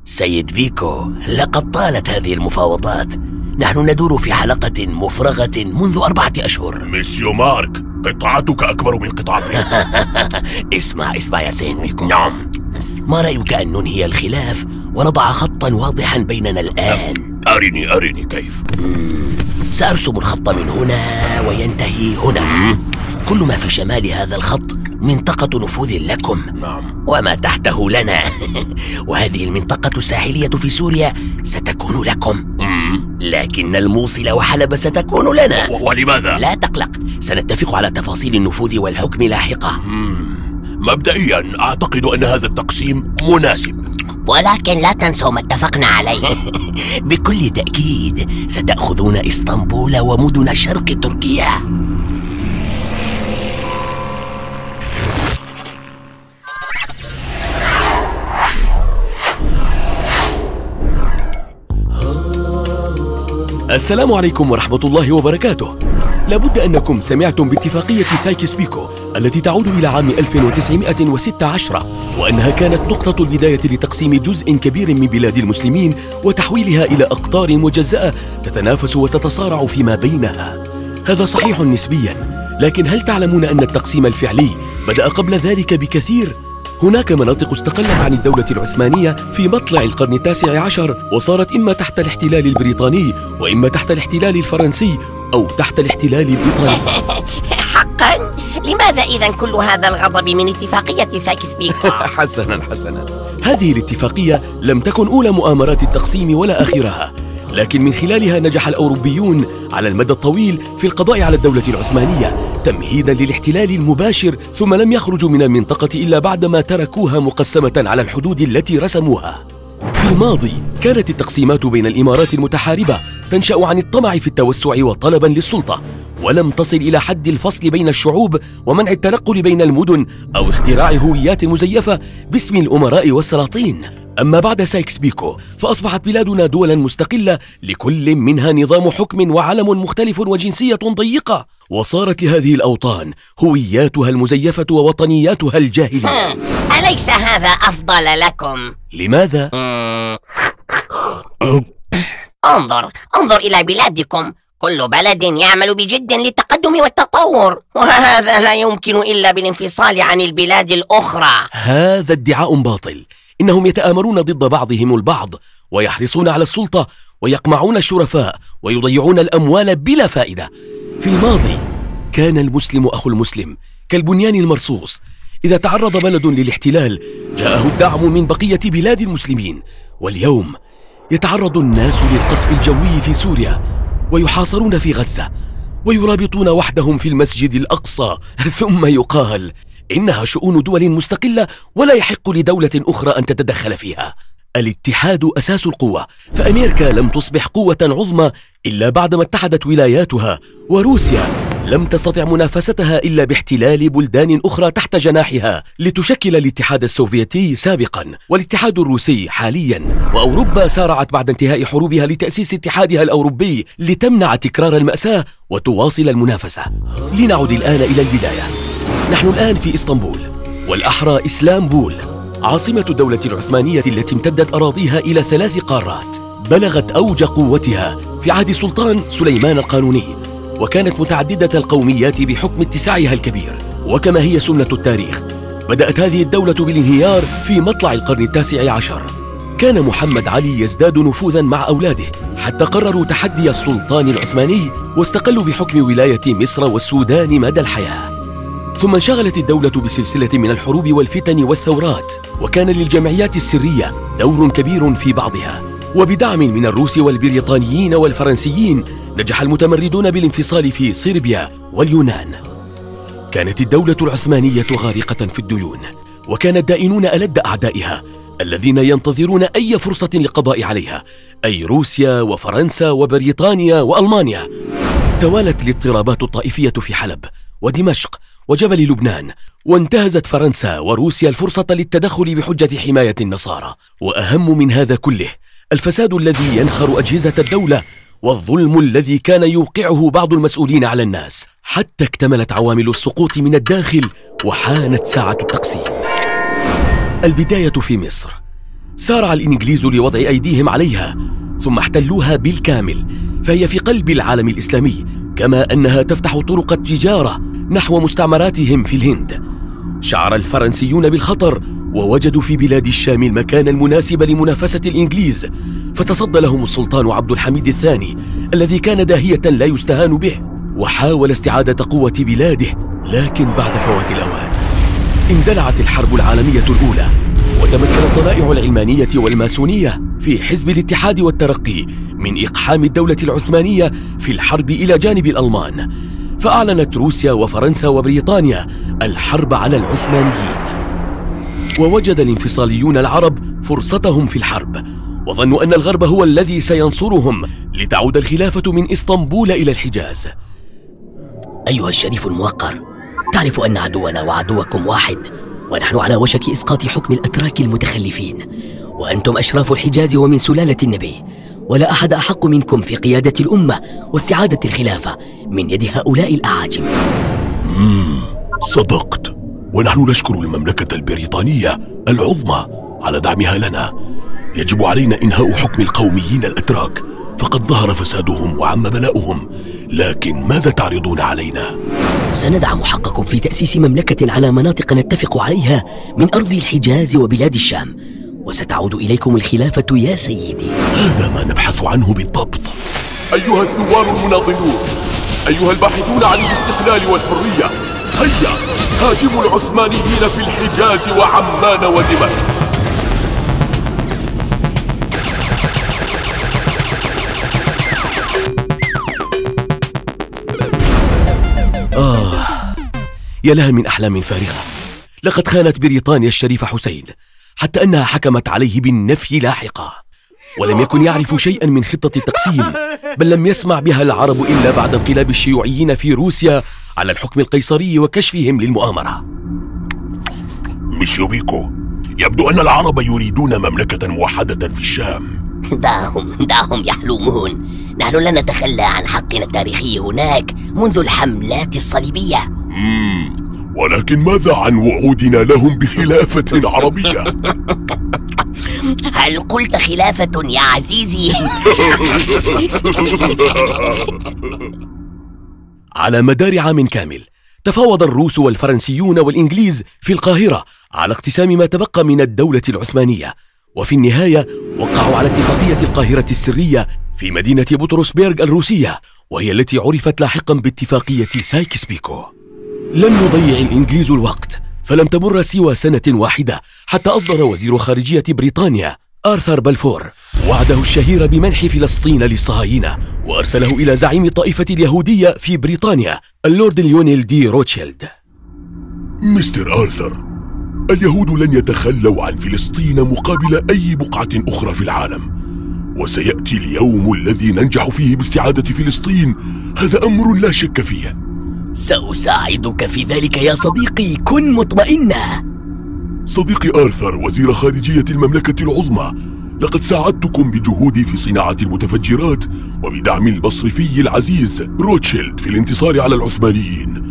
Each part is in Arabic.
سيد بيكو، لقد طالت هذه المفاوضات. نحن ندور في حلقة مفرغة منذ 4 أشهر. ميسيو مارك، قطعتك أكبر من قطعتي. اسمع يا سيد بيكو. نعم. ما رأيك أن ننهي الخلاف ونضع خطا واضحا بيننا الآن؟ أرني كيف. سأرسم الخط من هنا وينتهي هنا. كل ما في شمال هذا الخط منطقة نفوذ لكم. نعم. وما تحته لنا. وهذه المنطقة الساحلية في سوريا ستكون لكم. لكن الموصل وحلب ستكون لنا. ولماذا؟ لا تقلق، سنتفق على تفاصيل النفوذ والحكم لاحقا. مبدئيا أعتقد أن هذا التقسيم مناسب، ولكن لا تنسوا ما اتفقنا عليه. بكل تأكيد ستأخذون إسطنبول ومدن شرق تركيا. السلام عليكم ورحمة الله وبركاته. لابد أنكم سمعتم باتفاقية سايكس بيكو التي تعود إلى عام 1916، وأنها كانت نقطة البداية لتقسيم جزء كبير من بلاد المسلمين وتحويلها إلى أقطار مجزأة تتنافس وتتصارع فيما بينها. هذا صحيح نسبياً، لكن هل تعلمون أن التقسيم الفعلي بدأ قبل ذلك بكثير؟ هناك مناطق استقلت عن الدولة العثمانية في مطلع القرن ال19، وصارت إما تحت الاحتلال البريطاني وإما تحت الاحتلال الفرنسي أو تحت الاحتلال الإيطالي. حقا؟ لماذا إذن كل هذا الغضب من اتفاقية سايكس بيكو؟ حسنا، هذه الاتفاقية لم تكن أولى مؤامرات التقسيم ولا آخرها، لكن من خلالها نجح الأوروبيون على المدى الطويل في القضاء على الدولة العثمانية تمهيداً للاحتلال المباشر، ثم لم يخرجوا من المنطقة إلا بعدما تركوها مقسمة على الحدود التي رسموها. في الماضي كانت التقسيمات بين الإمارات المتحاربة تنشأ عن الطمع في التوسع وطلباً للسلطة، ولم تصل إلى حد الفصل بين الشعوب ومنع التنقل بين المدن أو اختراع هويات مزيفة باسم الأمراء والسلاطين. أما بعد سايكس بيكو فأصبحت بلادنا دولاً مستقلة، لكل منها نظام حكم وعلم مختلف وجنسية ضيقة، وصارت لهذه الأوطان هوياتها المزيفة ووطنياتها الجاهلية. أليس هذا أفضل لكم؟ لماذا؟ انظر إلى بلادكم، كل بلد يعمل بجد للتقدم والتطور، وهذا لا يمكن إلا بالانفصال عن البلاد الأخرى. هذا ادعاء باطل. إنهم يتآمرون ضد بعضهم البعض، ويحرصون على السلطة، ويقمعون الشرفاء، ويضيعون الأموال بلا فائدة. في الماضي كان المسلم أخو المسلم كالبنيان المرصوص، إذا تعرض بلد للاحتلال جاءه الدعم من بقية بلاد المسلمين. واليوم يتعرض الناس للقصف الجوي في سوريا، ويحاصرون في غزة، ويرابطون وحدهم في المسجد الأقصى، ثم يقال إنها شؤون دول مستقلة ولا يحق لدولة أخرى أن تتدخل فيها. الاتحاد أساس القوة، فأمريكا لم تصبح قوة عظمى إلا بعدما اتحدت ولاياتها، وروسيا لم تستطع منافستها إلا باحتلال بلدان أخرى تحت جناحها لتشكل الاتحاد السوفيتي سابقا والاتحاد الروسي حاليا. وأوروبا سارعت بعد انتهاء حروبها لتأسيس اتحادها الأوروبي لتمنع تكرار المأساة وتواصل المنافسة. لنعد الآن إلى البداية. نحن الآن في إسطنبول، والأحرى إسلامبول، عاصمة الدولة العثمانية التي امتدت أراضيها إلى 3 قارات. بلغت أوج قوتها في عهد السلطان سليمان القانوني، وكانت متعددة القوميات بحكم اتساعها الكبير. وكما هي سنة التاريخ، بدأت هذه الدولة بالانهيار في مطلع القرن ال19. كان محمد علي يزداد نفوذا مع أولاده حتى قرروا تحدي السلطان العثماني، واستقلوا بحكم ولاية مصر والسودان مدى الحياة. ثم انشغلت الدولة بسلسلة من الحروب والفتن والثورات، وكان للجمعيات السرية دور كبير في بعضها. وبدعم من الروس والبريطانيين والفرنسيين نجح المتمردون بالانفصال في صربيا واليونان. كانت الدولة العثمانية غارقة في الديون، وكان الدائنون ألد أعدائها الذين ينتظرون أي فرصة للقضاء عليها، أي روسيا وفرنسا وبريطانيا وألمانيا. توالت الاضطرابات الطائفية في حلب ودمشق وجبل لبنان، وانتهزت فرنسا وروسيا الفرصة للتدخل بحجة حماية النصارى. وأهم من هذا كله الفساد الذي ينخر أجهزة الدولة، والظلم الذي كان يوقعه بعض المسؤولين على الناس، حتى اكتملت عوامل السقوط من الداخل وحانت ساعة التقسيم. البداية في مصر. سارع الإنجليز لوضع أيديهم عليها ثم احتلوها بالكامل، فهي في قلب العالم الإسلامي، كما أنها تفتح طرق التجارة نحو مستعمراتهم في الهند. شعر الفرنسيون بالخطر ووجدوا في بلاد الشام المكان المناسب لمنافسة الإنجليز، فتصدى لهم السلطان عبد الحميد الثاني الذي كان داهية لا يستهان به، وحاول استعادة قوة بلاده، لكن بعد فوات الأوان. اندلعت الحرب العالمية الأولى، وتمكنت الطلائع العلمانية والماسونية في حزب الاتحاد والترقي من إقحام الدولة العثمانية في الحرب إلى جانب الألمان، فأعلنت روسيا وفرنسا وبريطانيا الحرب على العثمانيين. ووجد الانفصاليون العرب فرصتهم في الحرب، وظنوا أن الغرب هو الذي سينصرهم لتعود الخلافة من إسطنبول إلى الحجاز. أيها الشريف الموقر، تعرف أن عدونا وعدوكم واحد، ونحن على وشك إسقاط حكم الأتراك المتخلفين، وأنتم أشراف الحجاز ومن سلالة النبي، ولا أحد أحق منكم في قيادة الأمة واستعادة الخلافة من يد هؤلاء الأعاجم. صدقت، ونحن نشكر المملكة البريطانية العظمى على دعمها لنا. يجب علينا إنهاء حكم القوميين الأتراك، فقد ظهر فسادهم وعم بلاؤهم. لكن ماذا تعرضون علينا؟ سندعم حقكم في تأسيس مملكة على مناطق نتفق عليها من أرض الحجاز وبلاد الشام، وستعود إليكم الخلافة يا سيدي. هذا ما نبحث عنه بالضبط. أيها الثوار المناضلون، أيها الباحثون عن الاستقلال والحرية، هيا هاجموا العثمانيين في الحجاز وعمان ودمشق. يا لها من أحلام فارغة. لقد خانت بريطانيا الشريف حسين، حتى أنها حكمت عليه بالنفي لاحقا، ولم يكن يعرف شيئا من خطة التقسيم، بل لم يسمع بها العرب إلا بعد انقلاب الشيوعيين في روسيا على الحكم القيصري وكشفهم للمؤامرة. ميسيو بيكو، يبدو أن العرب يريدون مملكة موحدة في الشام. دعهم يحلمون، نحن لن نتخلى عن حقنا التاريخي هناك منذ الحملات الصليبية. ولكن ماذا عن وعودنا لهم بخلافة عربية؟ هل قلت خلافة يا عزيزي؟ على مدار عام كامل تفاوض الروس والفرنسيون والإنجليز في القاهرة على اقتسام ما تبقى من الدولة العثمانية، وفي النهاية وقعوا على اتفاقية القاهرة السرية في مدينة بطرسبرغ الروسية، وهي التي عرفت لاحقا باتفاقية سايكس بيكو. لم يضيع الإنجليز الوقت، فلم تمر سوى سنة واحدة حتى أصدر وزير خارجية بريطانيا آرثر بلفور وعده الشهير بمنح فلسطين للصهاينة، وأرسله إلى زعيم الطائفة اليهودية في بريطانيا اللورد ليونيل دي روتشيلد. مستر آرثر، اليهود لن يتخلوا عن فلسطين مقابل أي بقعة أخرى في العالم، وسيأتي اليوم الذي ننجح فيه باستعادة فلسطين، هذا أمر لا شك فيه. سأساعدك في ذلك يا صديقي، كن مطمئنا. صديقي آرثر وزير خارجية المملكة العظمى، لقد ساعدتكم بجهودي في صناعة المتفجرات وبدعم المصرفي العزيز روتشيلد في الانتصار على العثمانيين.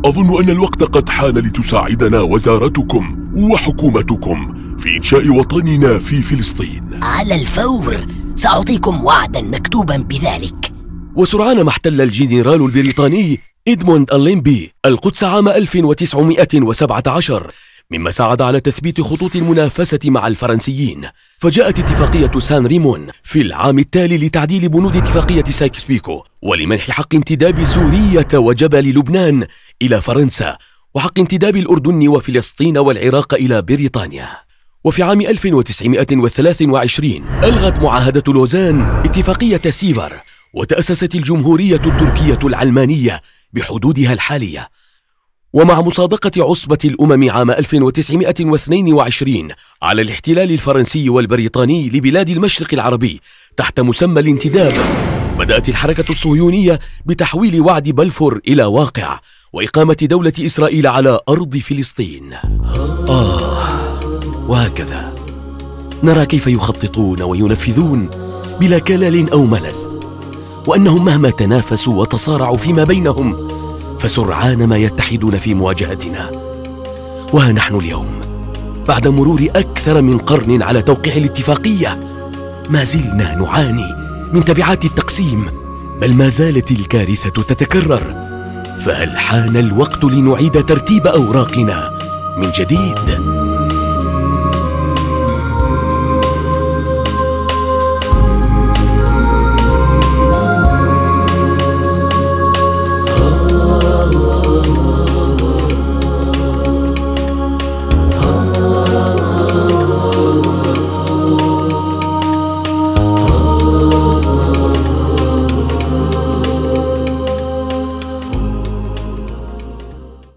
أظن أن الوقت قد حان لتساعدنا وزارتكم وحكومتكم في إنشاء وطننا في فلسطين. على الفور، سأعطيكم وعدا مكتوبا بذلك. وسرعان ما احتل الجنرال البريطاني إدموند الليمبي القدس عام 1917، مما ساعد على تثبيت خطوط المنافسة مع الفرنسيين. فجاءت اتفاقية سان ريمون في العام التالي لتعديل بنود اتفاقية سايكس بيكو، ولمنح حق انتداب سورية وجبل لبنان إلى فرنسا، وحق انتداب الأردن وفلسطين والعراق إلى بريطانيا. وفي عام 1923 ألغت معاهدة لوزان اتفاقية سيفر، وتأسست الجمهورية التركية العلمانية بحدودها الحالية. ومع مصادقة عصبة الأمم عام 1922 على الاحتلال الفرنسي والبريطاني لبلاد المشرق العربي تحت مسمى الانتداب، بدأت الحركة الصهيونية بتحويل وعد بلفور إلى واقع، وإقامة دولة إسرائيل على أرض فلسطين. وهكذا نرى كيف يخططون وينفذون بلا كلل أو ملل، وأنهم مهما تنافسوا وتصارعوا فيما بينهم فسرعان ما يتحدون في مواجهتنا. وها نحن اليوم بعد مرور أكثر من قرن على توقيع الاتفاقية، ما زلنا نعاني من تبعات التقسيم، بل ما زالت الكارثة تتكرر. فهل حان الوقت لنعيد ترتيب أوراقنا من جديد؟